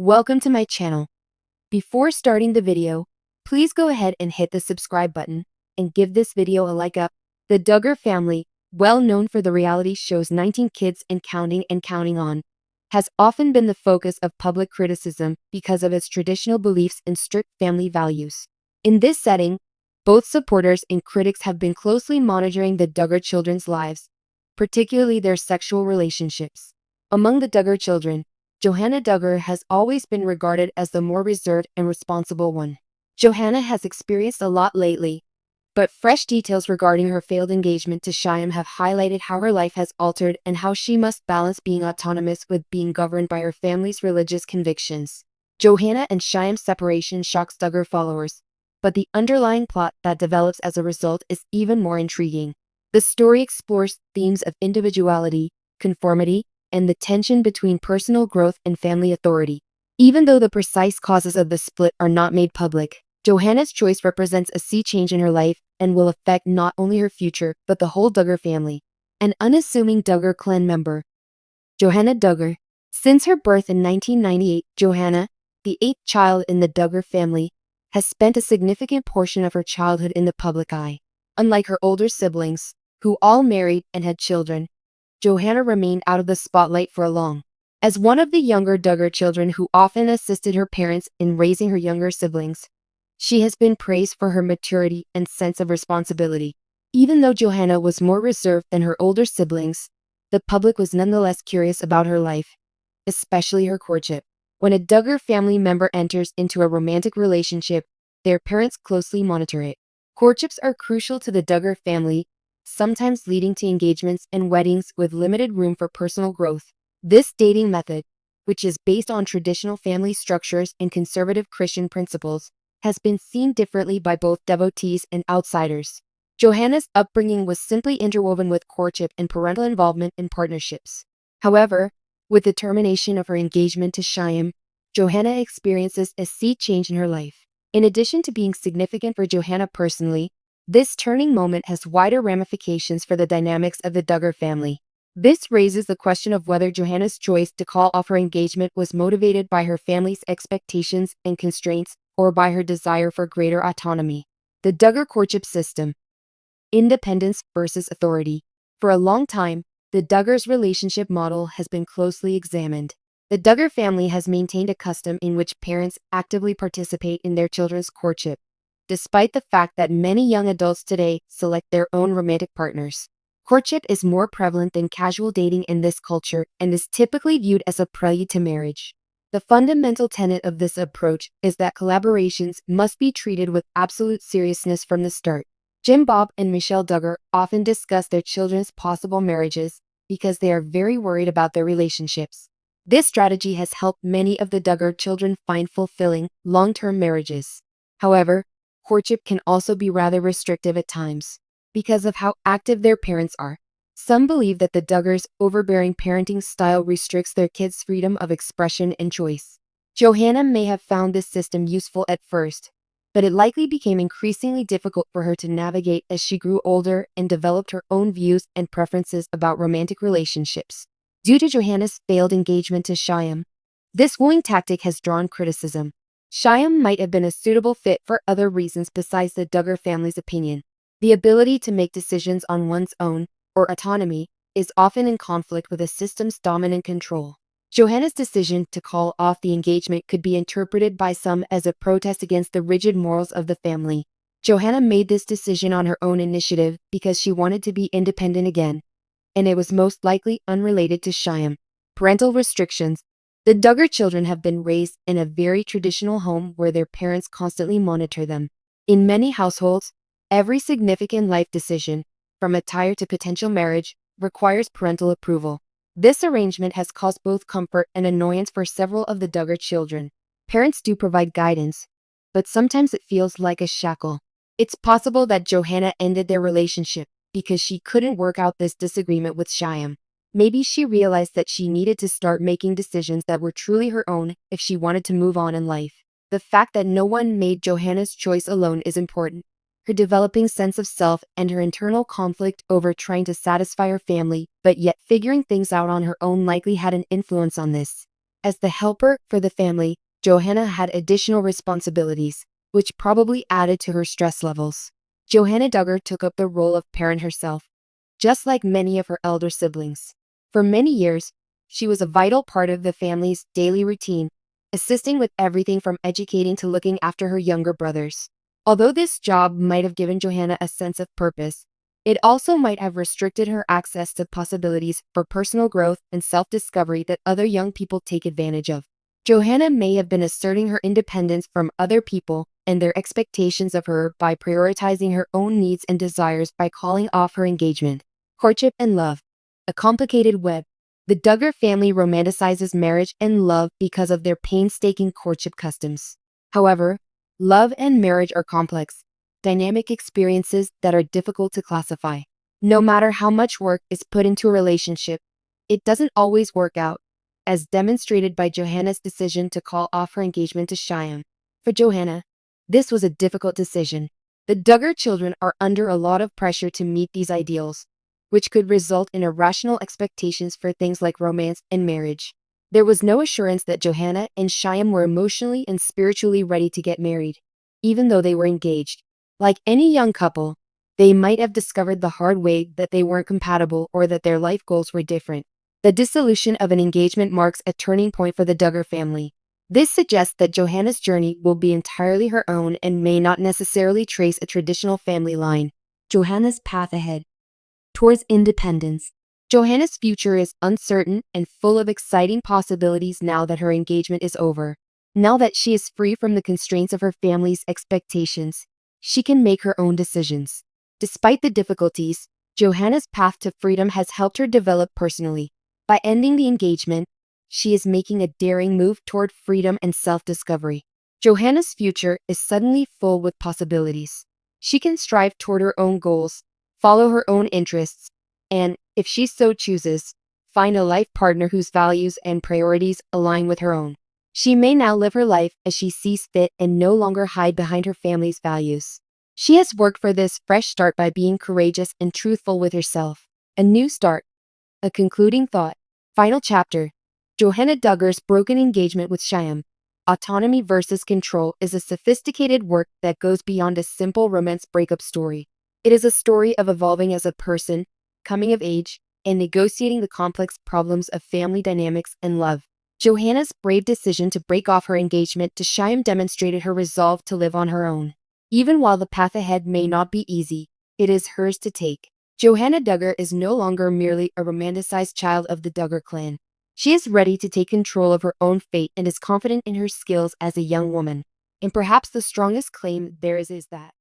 Welcome to my channel. Before starting the video, please go ahead and hit the subscribe button and give this video a like up. The Duggar family, well known for the reality shows 19 Kids and Counting On, has often been the focus of public criticism because of its traditional beliefs and strict family values. In this setting, both supporters and critics have been closely monitoring the Duggar children's lives, particularly their sexual relationships. Among the Duggar children, Johannah Duggar has always been regarded as the more reserved and responsible one. Johannah has experienced a lot lately, but fresh details regarding her failed engagement to Shyam have highlighted how her life has altered and how she must balance being autonomous with being governed by her family's religious convictions. Johannah and Shyam's separation shocks Duggar followers, but the underlying plot that develops as a result is even more intriguing. The story explores themes of individuality, conformity, and the tension between personal growth and family authority. Even though the precise causes of the split are not made public, Johannah's choice represents a sea change in her life and will affect not only her future but the whole Duggar family. An unassuming Duggar clan member, Johannah Duggar. Since her birth in 1998, Johannah, the eighth child in the Duggar family, has spent a significant portion of her childhood in the public eye. Unlike her older siblings, who all married and had children, Johannah remained out of the spotlight for long. As one of the younger Duggar children who often assisted her parents in raising her younger siblings, she has been praised for her maturity and sense of responsibility. Even though Johannah was more reserved than her older siblings, the public was nonetheless curious about her life, especially her courtship. When a Duggar family member enters into a romantic relationship, their parents closely monitor it. Courtships are crucial to the Duggar family, sometimes leading to engagements and weddings with limited room for personal growth. This dating method, which is based on traditional family structures and conservative Christian principles, has been seen differently by both devotees and outsiders. Johannah's upbringing was simply interwoven with courtship and parental involvement in partnerships. However, with the termination of her engagement to Shyam, Johannah experiences a sea change in her life. In addition to being significant for Johannah personally, this turning moment has wider ramifications for the dynamics of the Duggar family. This raises the question of whether Johannah's choice to call off her engagement was motivated by her family's expectations and constraints or by her desire for greater autonomy. The Duggar courtship system. Independence versus authority. For a long time, the Duggars' relationship model has been closely examined. The Duggar family has maintained a custom in which parents actively participate in their children's courtship, despite the fact that many young adults today select their own romantic partners. Courtship is more prevalent than casual dating in this culture and is typically viewed as a prelude to marriage. The fundamental tenet of this approach is that collaborations must be treated with absolute seriousness from the start. Jim Bob and Michelle Duggar often discuss their children's possible marriages because they are very worried about their relationships. This strategy has helped many of the Duggar children find fulfilling, long-term marriages. However, courtship can also be rather restrictive at times because of how active their parents are. Some believe that the Duggars' overbearing parenting style restricts their kids' freedom of expression and choice. Johannah may have found this system useful at first, but it likely became increasingly difficult for her to navigate as she grew older and developed her own views and preferences about romantic relationships. Due to Johannah's failed engagement to Shyam, this wooing tactic has drawn criticism. Shyam might have been a suitable fit for other reasons besides the Duggar family's opinion. The ability to make decisions on one's own, or autonomy, is often in conflict with a system's dominant control. Johannah's decision to call off the engagement could be interpreted by some as a protest against the rigid morals of the family. Johannah made this decision on her own initiative because she wanted to be independent again, and it was most likely unrelated to Shyam. Parental restrictions. The Duggar children have been raised in a very traditional home where their parents constantly monitor them. In many households, every significant life decision, from attire to potential marriage, requires parental approval. This arrangement has caused both comfort and annoyance for several of the Duggar children. Parents do provide guidance, but sometimes it feels like a shackle. It's possible that Johannah ended their relationship because she couldn't work out this disagreement with Shyam. Maybe she realized that she needed to start making decisions that were truly her own if she wanted to move on in life. The fact that no one made Johannah's choice alone is important. Her developing sense of self and her internal conflict over trying to satisfy her family but yet figuring things out on her own likely had an influence on this. As the helper for the family, Johannah had additional responsibilities, which probably added to her stress levels. Johannah Duggar took up the role of parent herself, just like many of her elder siblings. For many years, she was a vital part of the family's daily routine, assisting with everything from educating to looking after her younger brothers. Although this job might have given Johannah a sense of purpose, it also might have restricted her access to possibilities for personal growth and self-discovery that other young people take advantage of. Johannah may have been asserting her independence from other people and their expectations of her by prioritizing her own needs and desires by calling off her engagement. Courtship and love. A complicated web. The Duggar family romanticizes marriage and love because of their painstaking courtship customs. However, love and marriage are complex, dynamic experiences that are difficult to classify. No matter how much work is put into a relationship, it doesn't always work out, as demonstrated by Johannah's decision to call off her engagement to Shyam. For Johannah, this was a difficult decision. The Duggar children are under a lot of pressure to meet these ideals, which could result in irrational expectations for things like romance and marriage. There was no assurance that Johannah and Shyam were emotionally and spiritually ready to get married, even though they were engaged. Like any young couple, they might have discovered the hard way that they weren't compatible or that their life goals were different. The dissolution of an engagement marks a turning point for the Duggar family. This suggests that Johannah's journey will be entirely her own and may not necessarily trace a traditional family line. Johannah's path ahead. Towards independence. Johannah's future is uncertain and full of exciting possibilities now that her engagement is over. Now that she is free from the constraints of her family's expectations, she can make her own decisions. Despite the difficulties, Johannah's path to freedom has helped her develop personally. By ending the engagement, she is making a daring move toward freedom and self-discovery. Johannah's future is suddenly full with possibilities. She can strive toward her own goals, follow her own interests, and, if she so chooses, find a life partner whose values and priorities align with her own. She may now live her life as she sees fit and no longer hide behind her family's values. She has worked for this fresh start by being courageous and truthful with herself. A new start. A concluding thought. Final chapter. Johannah Duggar's broken engagement with Shyam. Autonomy versus Control is a sophisticated work that goes beyond a simple romance breakup story. It is a story of evolving as a person, coming of age, and negotiating the complex problems of family dynamics and love. Johannah's brave decision to break off her engagement to Shyam demonstrated her resolve to live on her own. Even while the path ahead may not be easy, it is hers to take. Johannah Duggar is no longer merely a romanticized child of the Duggar clan. She is ready to take control of her own fate and is confident in her skills as a young woman. And perhaps the strongest claim there is that